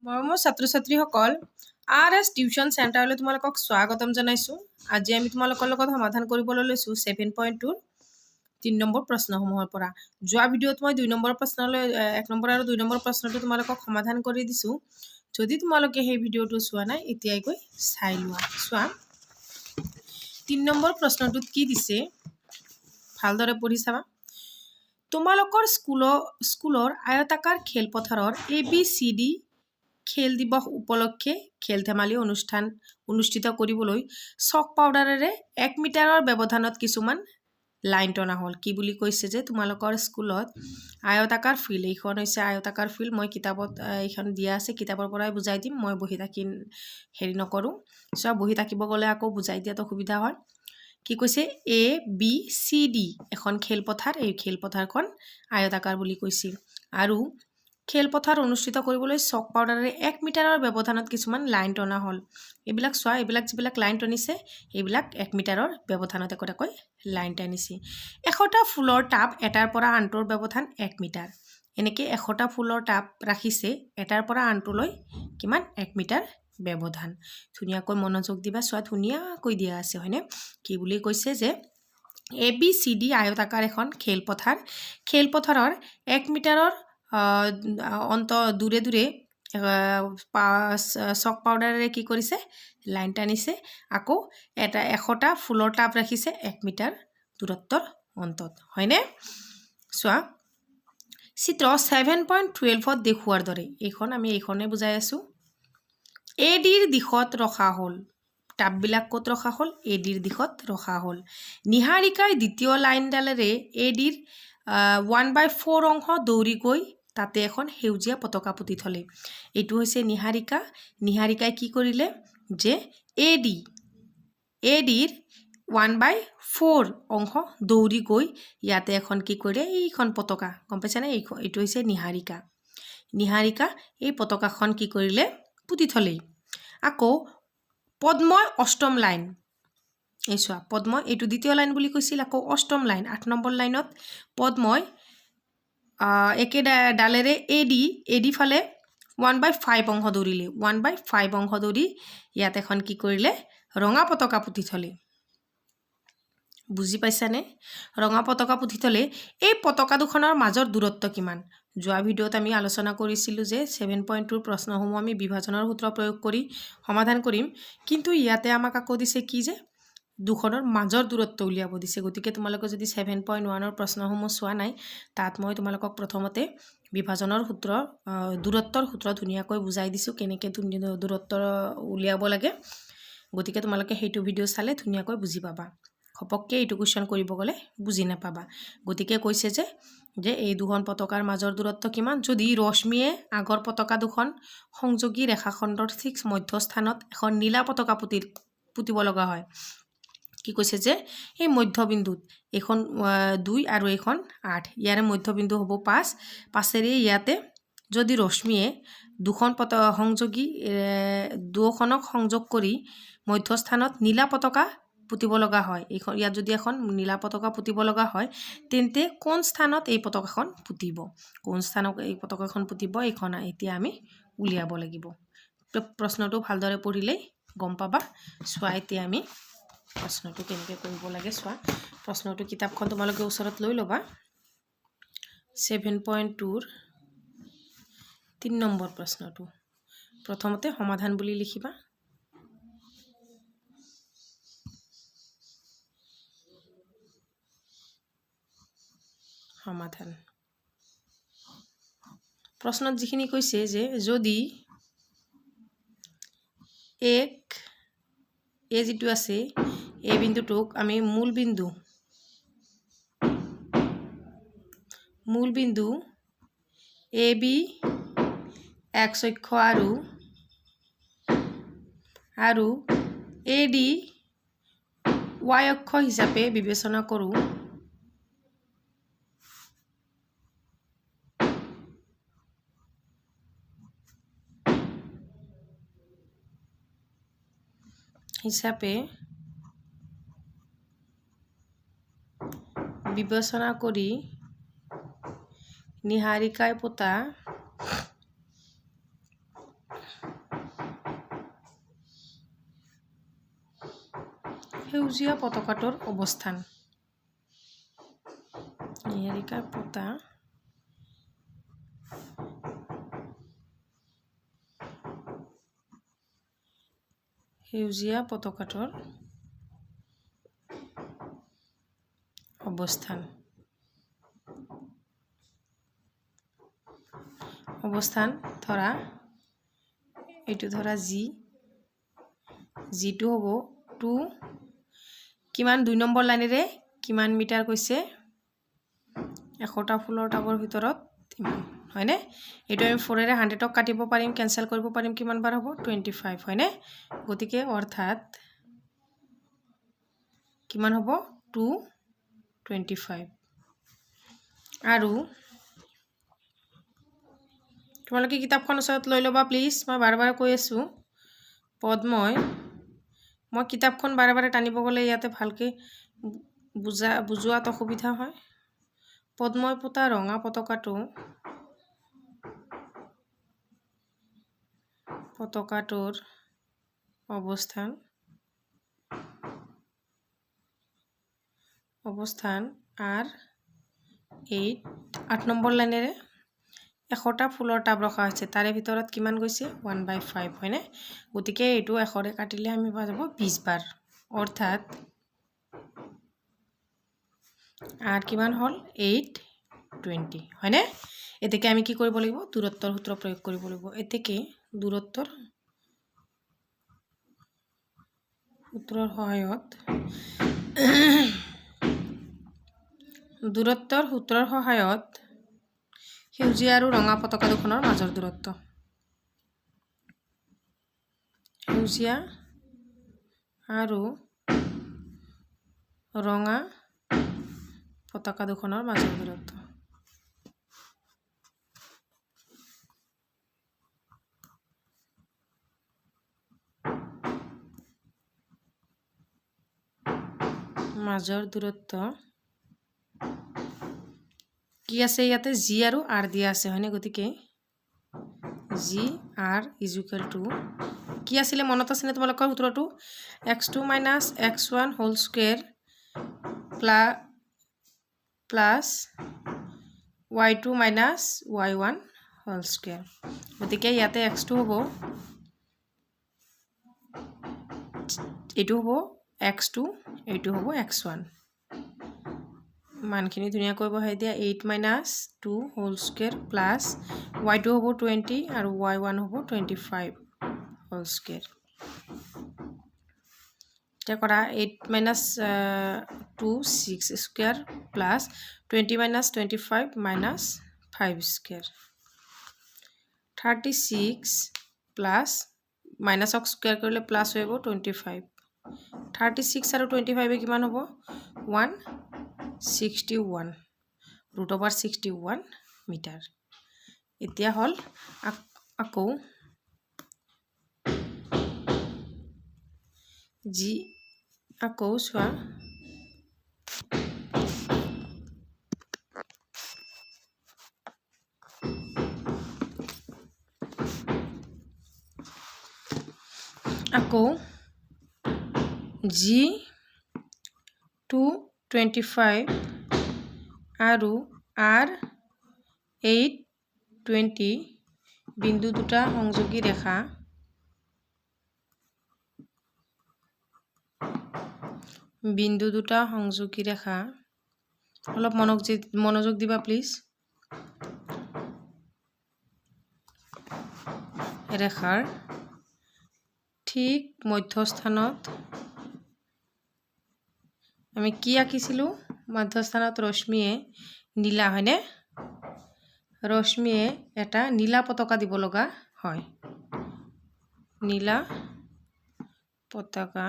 মৰমৰ ছাত্ৰ ছাত্ৰীসকল RS টিউশ্যন চেণ্টাৰলৈ তোমালোকক স্বাগতম জনাইছোঁ। আজি আমি তোমালোকৰ লগত সমাধান কৰিবলৈ লৈছোঁ 7.2 3 নম্বৰ প্ৰশ্নসমূহৰ পৰা। যোৱা ভিডিঅ'ত মই 2 নম্বৰ প্ৰশ্নলৈ 1 নম্বৰ আৰু 2 নম্বৰ প্ৰশ্নটো তোমালোকক সমাধান কৰি দিছোঁ। যদি তোমালোকে সেই ভিডিঅ'টো চোৱা নাই এতিয়াই গৈ চাই লোৱা। চোৱা 3 নম্বৰ প্ৰশ্নটোত কি দিছে ভালদৰে পঢ়ি চাবা। তোমালোকৰ স্কুলৰ আয়তাকাৰ খেলপথাৰৰ ABCD খেল দিৱস উপলক্ষে খেল ধেমালি অনুষ্ঠিত কৰিবলৈ চক পাউডাৰেৰে 1 মিটাৰৰ ব্যৱধানত কিছুমান লাইন টনা হ'ল। কি বুলি কৈছে যে তোমালোকৰ স্কুলত আয়তাকাৰ ফিল্ড, এইখন হৈছে আয়তাকাৰ ফিল্ড। মই কিতাপত এইখন দিয়া আছে, কিতাপৰ পৰাই বুজাই দিম, মই বহি থাকি হেৰি নকৰোঁ। চোৱা বহি থাকিব গ'লে আকৌ বুজাই দিয়াত অসুবিধা হয়। কি কৈছে ABCD এখন খেলপথাৰ, এই খেলপথাৰখন আয়তাকাৰ বুলি কৈছিল আৰু খেলপথাৰ অনুষ্ঠিত কৰিবলৈ চক পাউডাৰেৰে 1 মিটাৰৰ ব্যৱধানত কিছুমান লাইন টনা হ'ল। এইবিলাক চোৱা, এইবিলাক যিবিলাক লাইন টনিছে এইবিলাক 1 মিটাৰৰ ব্যৱধানত একোটাকৈ লাইন টানিছে। 100টা ফুলৰ টাব এটাৰ পৰা আনটোৰ ব্যৱধান 1 মিটাৰ। এনেকৈ 100টা ফুলৰ টাব ৰাখিছে এটাৰ পৰা আনটোলৈ কিমান 1 মিটাৰ ব্যৱধান। ধুনীয়াকৈ মনোযোগ দিবা, চোৱা ধুনীয়াকৈ দিয়া আছে হয়নে। কি বুলি কৈছে যে ABCD আয়তাকাৰ এখন খেলপথাৰৰ 1 মিটাৰৰ দূৰে দূৰে চক পাউডাৰেৰে কি কৰিছে লাইন টানিছে। আকৌ 100টা ফুলৰ টাব ৰাখিছে 1 মিটাৰ দূৰত্বৰ অন্তত হয়নে। চোৱা চিত্ৰ 7.12ত দেখুওৱাৰ দৰে এইখনে বুজাই আছোঁ। ADৰ দিশত ৰখা হ'ল, টাববিলাক ক'ত ৰখা হ'ল ADৰ দিশত ৰখা হ'ল। নিহাৰিকাই দ্বিতীয় লাইনডালেৰে ADৰ 1/4 অংশ দৌৰি গৈ তাতে এখন সেউজীয়া পতাকা পুতি থলে। এইটো হৈছে নিহাৰিকাই কি কৰিলে যে ADৰ 1/4 অংশ দৌৰি গৈ ইয়াতে এখন কি কৰিলে এইখন পতাকা, গম পাইছানে, এইটো হৈছে নিহাৰিকা এই পতাকাখন কি কৰিলে পুতি থলেই। আকৌ পদ্মই অষ্টম লাইন, এই চোৱা পদ্মই এইটো দ্বিতীয় লাইন বুলি কৈছিল। আকৌ অষ্টম লাইন 8 নম্বৰ লাইনত পদ্মই একে ডালেৰে AD ফালে 1/5 অংশ দৌৰিলে। 1/5 অংশ দৌৰি ইয়াত এখন কি কৰিলে ৰঙা পতাকা পুতি থলে। বুজি পাইছানে, ৰঙা পতাকা পুতি থলে। এই পতাকা দুখনৰ মাজৰ দূৰত্ব কিমান? যোৱা ভিডিঅ'ত আমি আলোচনা কৰিছিলোঁ যে 7.2 প্ৰশ্নসমূহ আমি বিভাজনৰ সূত্ৰ প্ৰয়োগ কৰি সমাধান কৰিম, কিন্তু ইয়াতে আমাক আকৌ দিছে কি যে দুখনৰ মাজৰ দূৰত্ব উলিয়াব দিছে। গতিকে তোমালোকে যদি 7.1ৰ প্ৰশ্নসমূহ চোৱা নাই তাত মই তোমালোকক প্ৰথমতে বিভাজনৰ দূৰত্বৰ সূত্ৰ ধুনীয়াকৈ বুজাই দিছোঁ, কেনেকৈ দূৰত্ব উলিয়াব লাগে। গতিকে তোমালোকে সেইটো ভিডিঅ' চালে ধুনীয়াকৈ বুজি পাবা। ঘপককৈ এইটো কুৱেশ্যন কৰিব গ'লে বুজি নাপাবা। গতিকে কৈছে যে এই দুখন পতাকাৰ মাজৰ দূৰত্ব কিমান? যদি ৰশ্মিয়ে আগৰ পতাকা দুখন সংযোগী ৰেখাখণ্ডৰ ঠিক মধ্যস্থানত এখন নীলা পতাকা পুতিব লগা হয়। কি কৈছে যে এই মধ্যবিন্দুত এইখন 2 আৰু এইখন 8, ইয়াৰে মধ্যবিন্দু হ'ব 5। ইয়াতে যদি ৰশ্মিয়ে দুখনক সংযোগ কৰি মধ্যস্থানত নীলা পতাকা পুতিব লগা হয়, ইয়াত যদি এখন নীলা পতাকা পুতিব লগা হয় তেন্তে কোন স্থানত এই পতাকাখন পুতিব, এইখন এতিয়া আমি উলিয়াব লাগিব। প্ৰশ্নটো ভালদৰে পঢ়িলেই গম পাবা। চোৱা এতিয়া আমি প্ৰশ্নটো কেনেকৈ কৰিব লাগে। চোৱা প্ৰশ্নটো কিতাপখন তোমালোকে ওচৰত লৈ ল'বা। 7.2ৰ 3 নম্বৰ প্ৰশ্নটো প্ৰথমতে সমাধান বুলি লিখিবা। সমাধান প্ৰশ্নত যিখিনি কৈছে যে যদি যিটো আছে এই বিন্দুটোক আমি মূল বিন্দু AB x অক্ষ আৰু AD y অক্ষ হিচাপে বিবেচনা কৰোঁ, কৰি নিহাৰিকাই পোতা সেউজীয়া পতাকাটোৰ অৱস্থান নিহাৰিকা পতা সেউজীয়া পতাকাটোৰ অৱস্থান ধৰা এইটো ধৰা জিটো হ'ব 2 কিমান 2 নম্বৰ লাইনেৰে কিমান মিটাৰ কৈছে 100টা ফুলৰ টাবৰ ভিতৰত ইমান হয়নে এইটো আমি 4 ৰে 100ক কাটিব পাৰিম কেনসেল কৰিব পাৰিম কিমান বাৰ হ'ব 25 হয়নে গতিকে অৰ্থাৎ কিমান হ'ব 225 আৰু তোমালোকে কিতাপখন ওচৰত লৈ ল'বা প্লিজ মই বাৰে বাৰে কৈ আছো পদ্ময় মই কিতাপখন বাৰে বাৰে টানিব গ'লে ইয়াতে ভালকৈ বুজোৱাত অসুবিধা হয় পদ্ময় পতা ৰঙা পতাকাটোৰ অৱস্থান R8 নম্বৰ লাইনেৰে 100টা ফুলৰ টাব ৰখা হৈছে তাৰে ভিতৰত কিমান গৈছে 1/5 হয়নে গতিকে এইটো 100ৰে কাটিলে আমি পাব 20 বাৰ অৰ্থাৎ আৰ কিমান হল 820 হয়নে এতেকে আমি কি কৰিব লাগিব দূৰত্বৰ সূত্ৰ প্ৰয়োগ কৰিব লাগিব এতেকে দূৰত্বৰ সূত্ৰৰ সহায়ত সেউজীয়া আৰু ৰঙা পতাকা দুখনৰ মাজৰ দূৰত্ব সেউজীয়া আৰু ৰঙা পতাকা দুখনৰ মাজৰ দূৰত্ব কি আছে ইয়াতে জি আৰু আৰ দিয়া আছে হয়নে গতিকে জি আৰ ইজ ইকুৱেল টু কি আছিলে মনত আছে নে তোমালোকৰ সূত্ৰটো x2 - x1 whole square plus y2 - y1 whole square গতিকে ইয়াতে x2 হ'ব এইটো হ'ব x2 এইটো হ'ব x1 মানখিনি ধুনিয়াকৈ বহাই দিয়া 8 - 2 হোল স্কয়ার প্লাস y2 হ'ব 20 আৰু y1 হ'ব 25 হোল স্কয়াৰ এটা কৰা 8 - 2 6 square plus 20 - 25 - 5 square 36 plus minus অক স্কয়াৰ কৰিলে প্লাস হৈ হ'ব 25 36 আৰু 25 কিমান হ'ব 161 √61 মিটাৰ এতিয়া হল আকৌ জি আকৌ চোৱা আকৌ জি 225 আৰু R 820 বিন্দু দুটা সংযোগী ৰেখা অলপ মনোযোগ দিবা প্লিজ ৰেখাৰ ঠিক মধ্যস্থানত আমি কি আঁকিছিলো মধ্যস্থানত ৰশ্মিয়ে নীলা হয়নে ৰশ্মিয়ে এটা নীলা পতাকা দিব লগা হয় নীলা পতাকা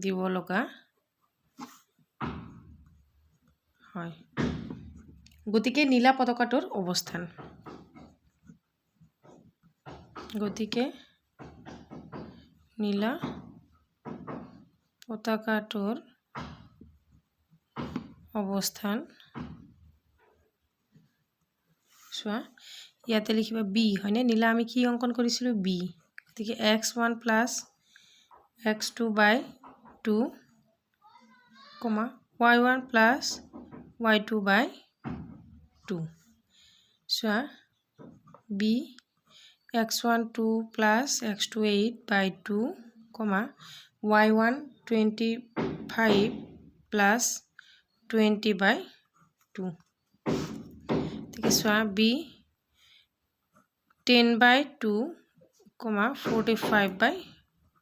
দিব লগা হয় গতিকে নীলা পতাকাটোৰ অৱস্থান গতিকে নীলা পতাকাটোৰ অৱস্থান চোৱা ইয়াতে লিখিবা বি হয়নে নীলা আমি কি অঙ্কন কৰিছিলো বি গতিকে x1 + x2 by 2 comma y1 plus y2 by 2 so b x1 2 plus x2 8 by 2 comma y1 25 plus 20 by 2 ঠিক আছে b 10 by 2 comma 45 by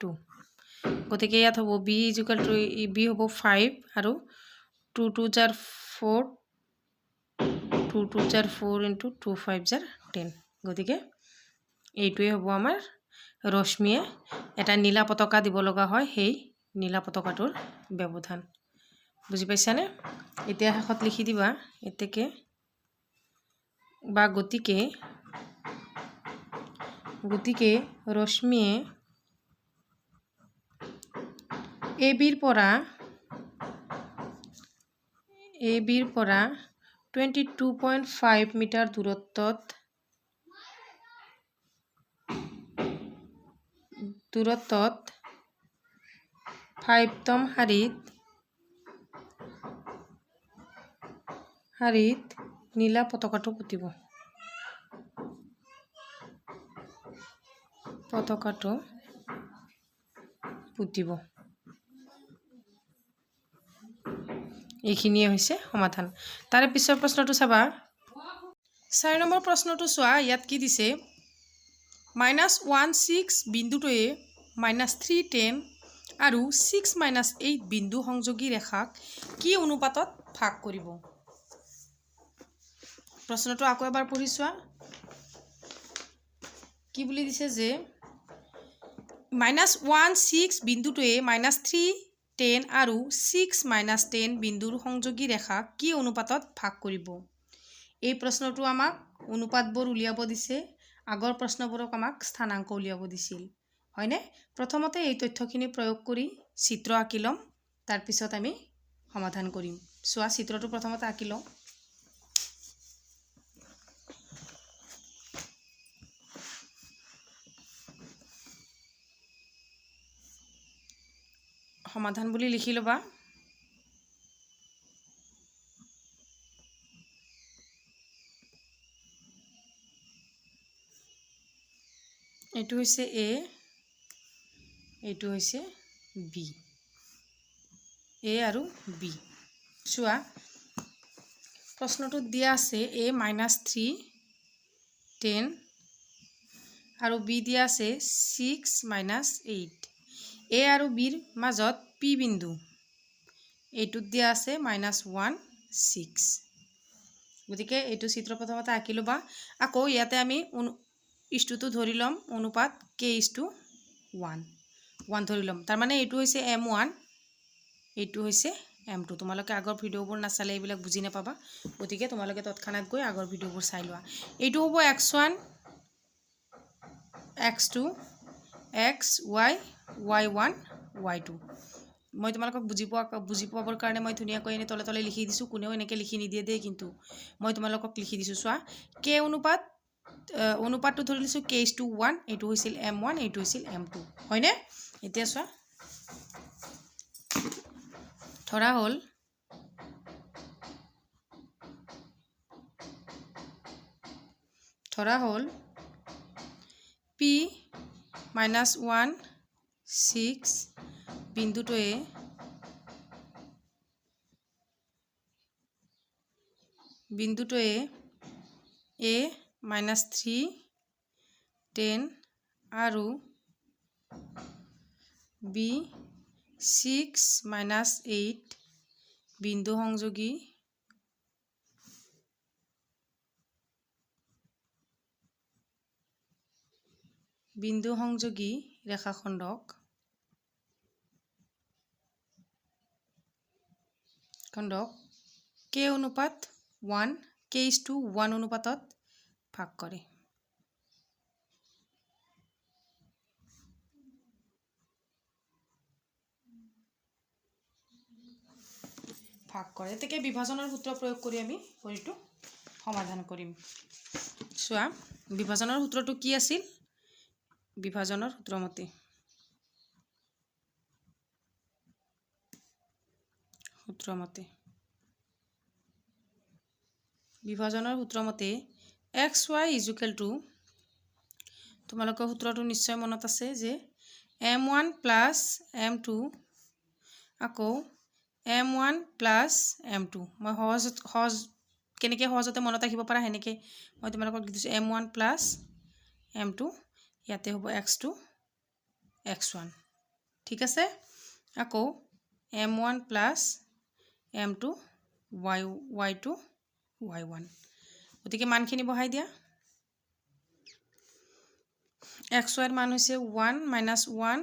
2 গতিকে ইয়াত হ'ব b ইকুয়াল টু b হ'ব 5 আৰু 2 2 jar 4 2 2 jar 4 into 2 5 jar 10 গতিকে এইটোৱে হ'ব আমাৰ ৰশ্মিয়ে এটা নীলা পতাকা দিব লগা হয় সেই নীলা পতাকাটোৰ ব্যৱধান বুজি পাইছানে এতিয়া শেষত লিখি দিবা এতেকে বা গতিকে ৰশ্মিয়ে এ বিৰ পৰা 22.5 মিটাৰ দূৰত্বত 5তম শাৰীত নীলা পতাকাটো পুতিব এইখিনিয়ে হৈছে সমাধান তাৰে পিছৰ প্ৰশ্নটো চাবা 4 নম্বৰ প্ৰশ্নটো চোৱা ইয়াত কি দিছে -16 বিন্দুটোৱে -310 আৰু 6 8 বিন্দু সংযোগী ৰেখাক কি অনুপাতত ভাগ কৰিব প্ৰশ্নটো আকৌ এবাৰ পঢ়ি চোৱা কি বুলি দিছে যে -16 বিন্দুটোৱে -310 আৰু 6 10 বিন্দুৰ সংযোগী ৰেখা কি অনুপাতত ভাগ কৰিব এই প্ৰশ্নটো আমাক অনুপাতবোৰ উলিয়াব দিছে আগৰ প্ৰশ্নবোৰক আমাক স্থানাংক উলিয়াব দিছিল হয়নে প্ৰথমতে এই তথ্যখিনি প্ৰয়োগ কৰি চিত্ৰ আঁকি লম তাৰ পিছত আমি সমাধান কৰিম চোৱা চিত্ৰটো প্ৰথমতে আঁকি লওঁ সমাধান বুলি লিখি লবা এইটো হৈছে a এইটো হৈছে b a আৰু b চোৱা প্ৰশ্নটোত দিয়া আছে a -310 আৰু b দিয়া আছে 6 8 a আৰু b ৰ মাজত p বিন্দু এইটোত দিয়া আছে -1 6 গতিকে এইটো চিত্ৰ প্ৰথমতে আঁকি লবা আকৌ ইয়াতে আমি ইষ্টুটো ধৰি লম অনুপাত k:1 ধৰি লম তাৰ মানে এইটো হৈছে m1 এইটো হৈছে m2 তোমালোকে আগৰ ভিডিওবোৰ নাচালে এইবিলাক বুজি নাপাবা গতিকে তোমালোকে তৎক্ষণাত গৈ আগৰ ভিডিওবোৰ চাই লোৱা এইটো হ'ব x1 x2 xy y1 y2 মই তোমালোকক বুজি পাবৰ কাৰণে মই ধুনীয়াকৈ এনে তলে তলে লিখি দিছো কোনেও এনেকৈ লিখি নিদিয়ে দেই কিন্তু মই তোমালোকক লিখি দিছো চোৱা k অনুপাতটো ধৰি লৈছো k:1 এইটো হৈছিল m1 এইটো হৈছিল m2 হয়নে এতিয়া চোৱা ধৰা হ'ল p -1 6 বিন্দুটোৱে a -310 আৰু b 6 8 বিন্দু সংযোগী ৰেখাখণ্ডক k:1 অনুপাতত ভাগ কৰে এতেকে বিভাজনৰ সূত্ৰ প্ৰয়োগ কৰি আমি এইটো সমাধান কৰিম চোৱা বিভাজনৰ সূত্ৰটো কি আছিল বিভাজনৰ সূত্ৰমতে সূত্ৰমতে বিভাজনৰ সূত্ৰমতে xy ইকুৱেল টু তোমালোকৰ সূত্ৰটো নিশ্চয় মনত আছে যে m1 প্লাছ m2 আকৌ m1 প্লাছ m2 মই কেনেকৈ সহজতে মনত ৰাখিব পাৰা সেনেকৈ মই তোমালোকক দিছোঁ m1 প্লাছ m2 ইয়াতে হ'ব x2 x1 ঠিক আছে আকৌ m1 plus m2 y2 y1 গতিকে মানখিনি বহাই দিয়া xy ৰ মান হৈছে 1 - 1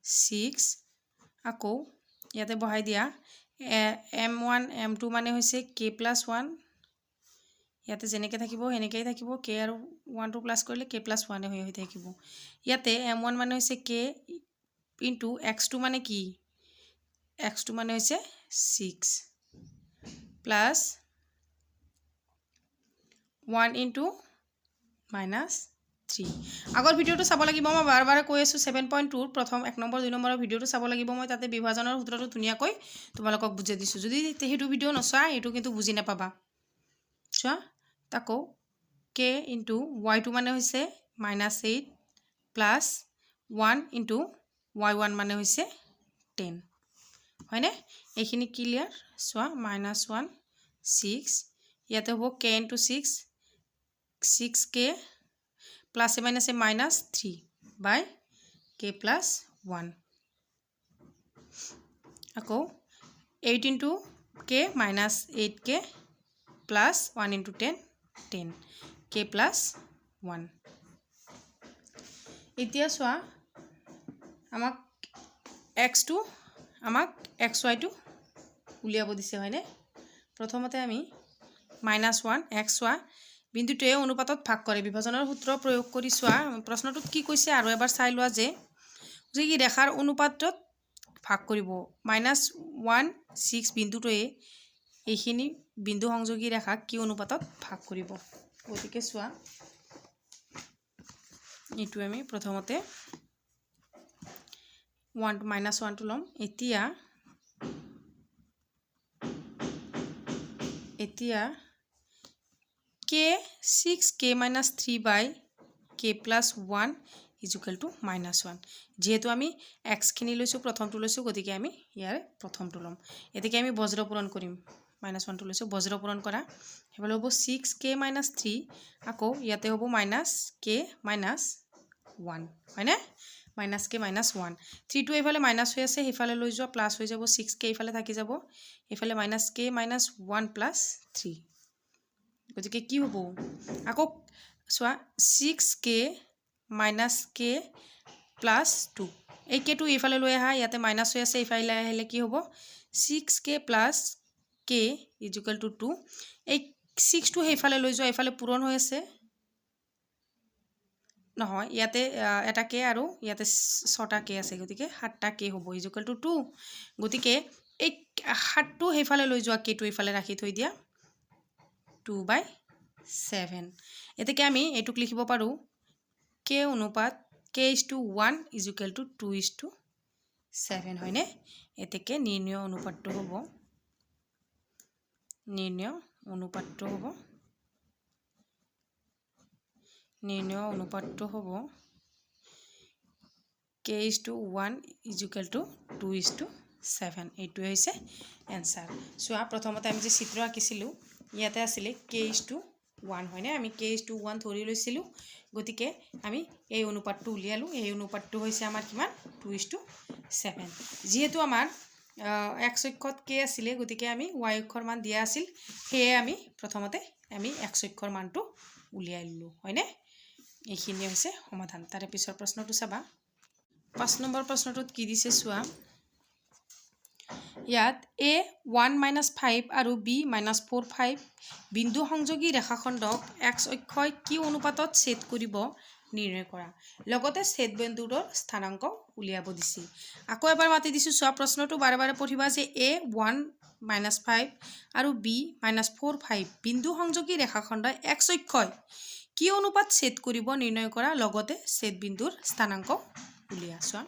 6 আকৌ ইয়াতে বহাই দিয়া m1 m2 মানে হৈছে k + 1 ইয়াতে যেনেকৈ থাকিব সেনেকৈ থাকিব k আৰু 1 টো প্লাস কৰিলে k + 1 হৈ থাকিব ইয়াতে m1 মানে হৈছে k ইনটু x2 মানে কি x2 মানে হৈছে 6 প্লাস 1 ইনটু -3 আগৰ ভিডিওটো চাব লাগিব মই বাৰ বাৰ কৈ আছো 7.2 প্ৰথম 1 নম্বৰ 2 নম্বৰৰ ভিডিওটো চাব লাগিব মই তাতে বিভাজনৰ সূত্ৰটো ধুনিয়াকৈ তোমালোকক বুজাই দিছো যদি হেতু ভিডিও নচোৱা এটো কিন্তু বুজি নাপাবা চোৱা তাকো k ইনটু y2 মানে হৈছে -8 প্লাস 1 ইনটু y1 মানে হৈছে 10 হয়নে এইখিনি ক্লিয়াৰ চোৱা -1 6 ইয়াতে হ'ব k into 6 6k plus a minus a -3 by k plus 1 আকৌ 8 into k minus 8k plus 1 into 10 k plus 1 এতিয়া চোৱা আমাক x2 আমাক xy টো উলিয়াব দিছে হয়নে প্ৰথমতে আমি -1 xy বিন্দুটোৱে অনুপাতত ভাগ কৰে বিভাজনৰ সূত্ৰ প্ৰয়োগ কৰি চোৱা প্ৰশ্নটোত কি কৈছে আৰু এবাৰ চাই লোৱা যে কি ৰেখাৰ অনুপাতত ভাগ কৰিব -1 6 বিন্দুটোৱে এইখিনি বিন্দু সংযোগী ৰেখাক কি অনুপাতত ভাগ কৰিব গতিকে চোৱা এটো আমি প্ৰথমতে 1 -1 টো লম এতিয়া k 6k minus 3 by k plus 1 is equal to -1 যেহেতু আমি x খিনি লৈছো প্ৰথমটো লৈছো গতিকে আমি ইয়াৰ প্ৰথমটো লম এতিকে আমি বজ্ৰ পূৰণ কৰিম -1 টো লৈছো বজ্ৰ পূৰণ কৰা হেবল হ'ব 6k minus 3 আকৌ ইয়াতে হ'ব -k minus 1 হয়নে -k minus 1 3 টো এফালে মাইনাস হৈ আছে হেফালে লৈ যোৱা প্লাস হৈ যাব 6k এফালে থাকি যাব এফালে -k minus 1 plus 3 গতিকে কি হ'ব আকৌ সোয়া 6k - k plus 2 এই k টো এফালে লৈ আহা ইয়াতে মাইনাস হৈ আছে এফালে আহিলে কি হ'ব 6k plus k = 2 এই 6 টো এফালে লৈ যোৱা এফালে পূৰণ হৈ আছে নহয় ইয়াতে এটা k আৰু ইয়াতে 6টা k আছে গতিকে 7টা k হ'ব = 2 গতিকে এই 7 টো এফালে লৈ যোৱা k টো এফালে ৰাখি থৈ দিয়া 2/7 এতেকে আমি এটুক লিখিব পাৰো k অনুপাত k:1 = 2:7 হয়নে এতেকে নিৰ্ণয় অনুপাতটো হ'ব k:1 = 2:7 এইটো হৈছে आंसर সোয়া প্ৰথমতে আমি যে চিত্ৰ আঁকিছিলো ইয়াতে আছিল k:1 হয়নে আমি k:1 ধৰি লৈছিলো গতিকে আমি এই অনুপাতটো উলিয়ালো এই অনুপাতটো হৈছে আমাৰ কিমান 2:7 যেহেতু আমাৰ x অক্ষত k আছিল গতিকে আমি y অক্ষৰ মান দিয়া আছিল হেয়ে আমি প্ৰথমতে আমি x অক্ষৰ মানটো উলিয়াই ললো হয়নে এইখিনি হৈছে সমাধান তাৰে পিছৰ প্ৰশ্নটো চাবা 5 নম্বৰ প্ৰশ্নটোত কি দিছে সোয়া ইয়াত a 1 - 5 আৰু b - 4 5 বিন্দু সংযোগী ৰেখাখণ্ডক x অক্ষয় কি অনুপাতত ছেদ কৰিব নিৰ্ণয় কৰা লগতে ছেদ বিন্দুৰ স্থানাঙ্ক উলিয়াব দিছি আকৌ এবাৰ মাতি দিছো সোয়া প্ৰশ্নটো বাৰে বাৰে পঢ়িবা যে a 1 - 5 আৰু b - 4 5 বিন্দু সংযোগী ৰেখাখণ্ড x অক্ষয় কি অনুপাত ছেদ কৰিব নিৰ্ণয় কৰা লগতে ছেদ বিন্দুৰ স্থানাঙ্ক উলিয়া সোয়া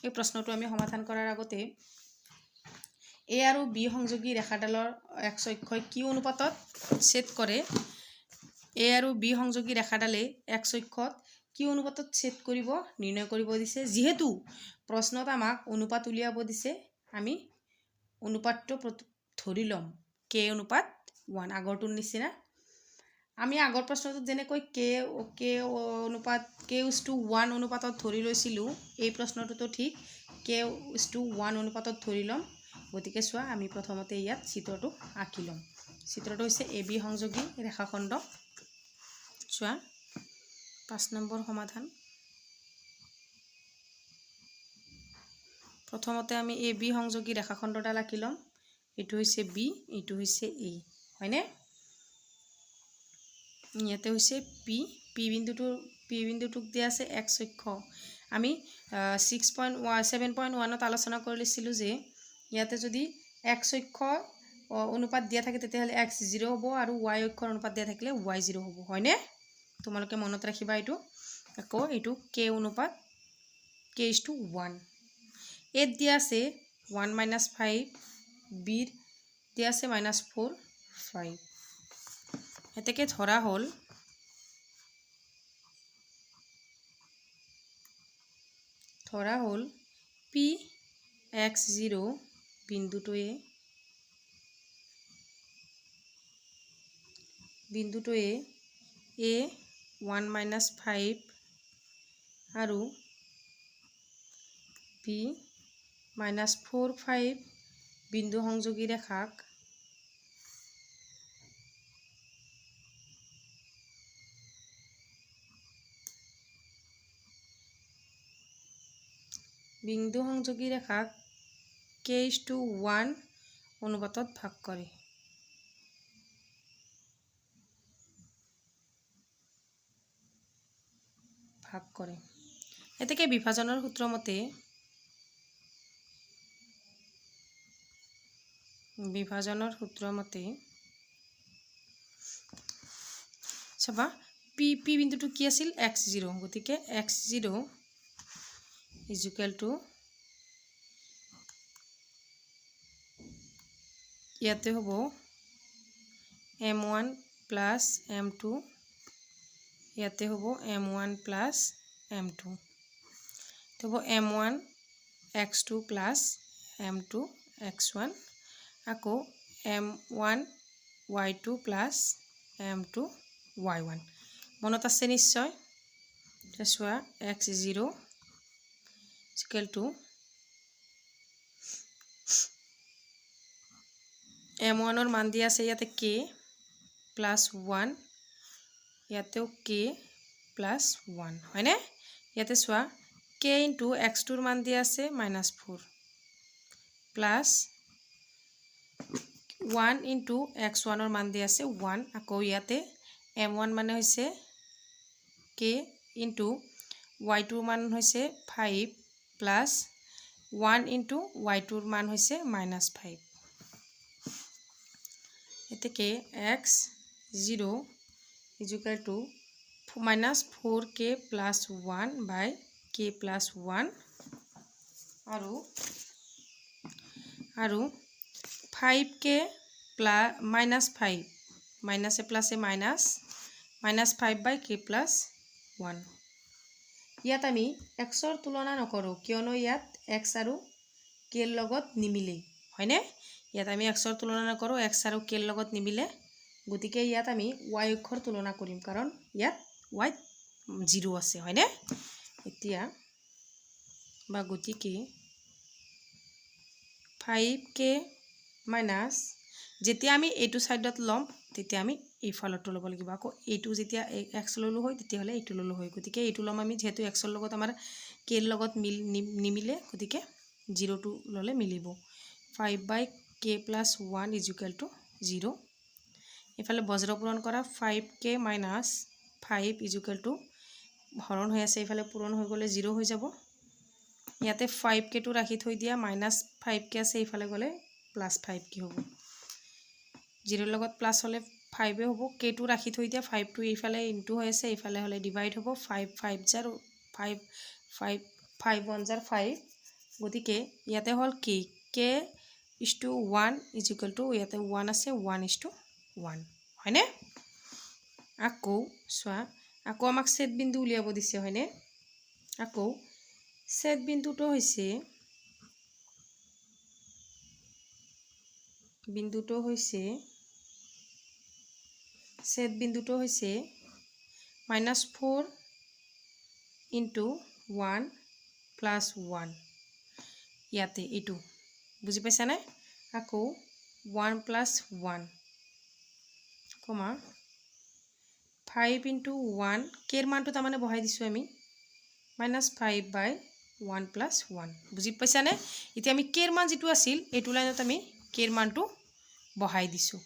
এই প্ৰশ্নটো আমি সমাধান কৰাৰ আগতে এ আৰু বি সংযোগী ৰেখাডালৰ এক্স অক্ষই কি অনুপাতত ছেদ কৰে এ আৰু বি সংযোগী ৰেখাডালে এক্স অক্ষত কি অনুপাতত ছেদ কৰিব নিৰ্ণয় কৰিব দিছে যেহেতু প্ৰশ্নত আমাক অনুপাত উলিয়াব দিছে আমি অনুপাতটো ধৰি ল'ম কে অনুপাত 1 আগৰটোৰ নিচিনা আমি আগৰ প্ৰশ্নটোত যেনেকৈ কে অনুপাত k:1 অনুপাতত ধৰি লৈছিলোঁ এই প্ৰশ্নটোতো ঠিক k:1 অনুপাতত ধৰি ল'ম গতিকে চোৱা আমি প্ৰথমতে ইয়াত চিত্ৰটো আঁকি ল'ম চিত্ৰটো হৈছে এ বি সংযোগী ৰেখাখণ্ড চোৱা 5 নম্বৰ সমাধান প্ৰথমতে আমি এ বি সংযোগী ৰেখাখণ্ডডাল আঁকি ল'ম এইটো হৈছে বি এইটো হৈছে এ হয়নে ইয়াতে হৈছে পি বিন্দুটোক দিয়া আছে এক্স অক্ষ আমি 7.1ত আলোচনা কৰি লৈছিলোঁ যে ইয়াতে যদি এক্স অক্ষ অনুপাত দিয়া থাকে তেতিয়াহ'লে x0 হ'ব আৰু y অক্ষৰ অনুপাত দিয়া থাকিলে y0 হ'ব হয়নে তোমালোকে মনত ৰাখিবা এইটো আকৌ এইটো k অনুপাত k:1 এত দিয়া আছে 1 - 5 বিৰ দিয়া আছে -4 5 এতেকে ধৰা হ'ল পি x0 বিন্দুটোৱে a 1 - 5 আৰু b -4 5 বিন্দু সংযোগী ৰেখাক k:1 অনুপাতত ভাগ কৰে এতেকে বিভাজনৰ সূত্ৰ মতে চাবা পি বিন্দুটো কি আছিল x0 গতিকে x0 = ইয়াতে হ'ব m1 + m2 ইয়াতে হ'ব m1 + m2 তো হ'ব m1 x2 + m2 x1 আকৌ m1 y2 + m2 y1 মনত আছে নিশ্চয় চোৱা x0 = m1 ৰ মান দিয়া আছে ইয়াতে k + 1 ইয়াতেও k + 1 হয়নে ইয়াতে চোৱা k * x2 ৰ মান দিয়া আছে -4 প্লাস 1 * x1 ৰ মান দিয়া আছে 1 আকৌ ইয়াতে m1 মানে হৈছে k * y2 ৰ মান হৈছে 5 প্লাস 1 * y2 ৰ মান হৈছে -5 এতেকে x0 = -4k + 1 / k + 1 আৰু 5k -5 মাইনাসে প্লাসে -5 / k + 1 ইয়াত আমি xৰ তুলনা নকৰোঁ কিয়নো ইয়াত x আৰু k ৰ লগত নিমিলে হয়নে ইয়াত আমি xৰ তুলনা নকৰোঁ x আৰু k ৰ লগত নিমিলে গতিকে ইয়াত আমি y অক্ষৰ তুলনা কৰিম কাৰণ ইয়াত y 0 আছে হয়নে এতিয়া বা গতিকে 5k - যেতিয়া আমি এইটো সাইডত লম তেতিয়া আমি এই ফালটো ল'ব লাগিব আকৌ এইটো যেতিয়া x ললো হয় তেতিয়াহলে এইটো ললো হয় গতিকে এইটো লম আমি যেহেতু x ৰ লগত আমাৰ k ৰ লগত নিমিলে গতিকে 0 টো ললে মিলিব 5/k + 1 = 0 এফালে বজ্ৰ পূৰণ কৰা 5k - 5 = হৰণ হৈ আছে এফালে পূৰণ হৈ গলে 0 হৈ যাব ইয়াতে 5k টো ৰাখি থৈ দিয়া -5k আছে এফালে গলে +5k হ'ব 0 ৰ লগত প্লাস হলে 5 হ'ব k টো ৰাখি থৈ দিয়া 5 টো এইফালে ইনটু হৈ আছে এইফালে হলে ডিভাইড হ'ব 5 5 * 5 5 1 * 5 গতিকে ইয়াতে হল k is to 1 is equal to ইয়াতে 1 আছে 1:1 হয়নে আকৌ চোৱা আকৌ আমাক ছেদ বিন্দু উলিয়াব দিছে হয়নে আকৌ ছেদ বিন্দুটো হৈছে ছেদ বিন্দুটো হৈছে -4 ইনটু 1 প্লাস 1 ইয়াতে এইটো বুজি পাইছা নে আকৌ 1 প্লাস 1 কমা 5 ইনটু 1 কেৰ মানটো তাৰমানে বহাই দিছো আমি -5/1 প্লাস 1 বুজি পাইছা নে এতিয়া আমি কেৰ মান যেটো আছিল এইটো লাইনত আমি কেৰ মানটো বহাই দিছো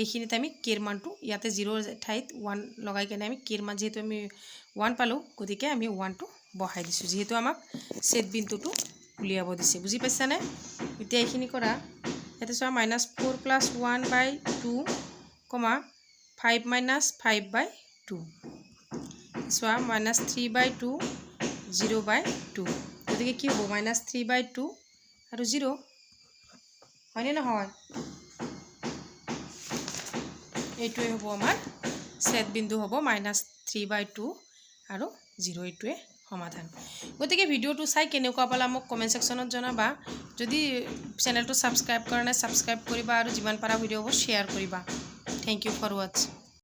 এইখিনিতে আমি কেৰ মানটো ইয়াতে 0 ঠাইত 1 লগাই কেনে আমি কেৰ মান যেহেতু আমি 1 পালো গতিকে আমি 1 টো বহাই দিছো যেহেতু আমাক ছেদ বিন্দুটো উলিয়াব দিছে বুজি পাইছা নে এতিয়া এইখিনি কৰা এটা চোৱা -4 প্লাস 1/2 কমা 5 minus 5/2 চোৱা -3/2 0/2 গতিকে কি হ'ব -3/2 আৰু 0 হয়নে নহয় এইটোৱে হ'ব আমাৰ ছেদ বিন্দু হ'ব -3/2 আৰু 0 এইটোৱে সমাধান গতিকে ভিডিওটো চাই কেনেকুৱা পালা মোক কমেন্ট সেকশনত জনাবা যদি চেনেলটো সাবস্ক্ৰাইব কৰা নাই সাবস্ক্ৰাইব কৰিবা আৰু যিমান পাৰা ভিডিওবোৰ শেয়াৰ কৰিবা থ্যাংক ইউ ফৰ ওয়াচিং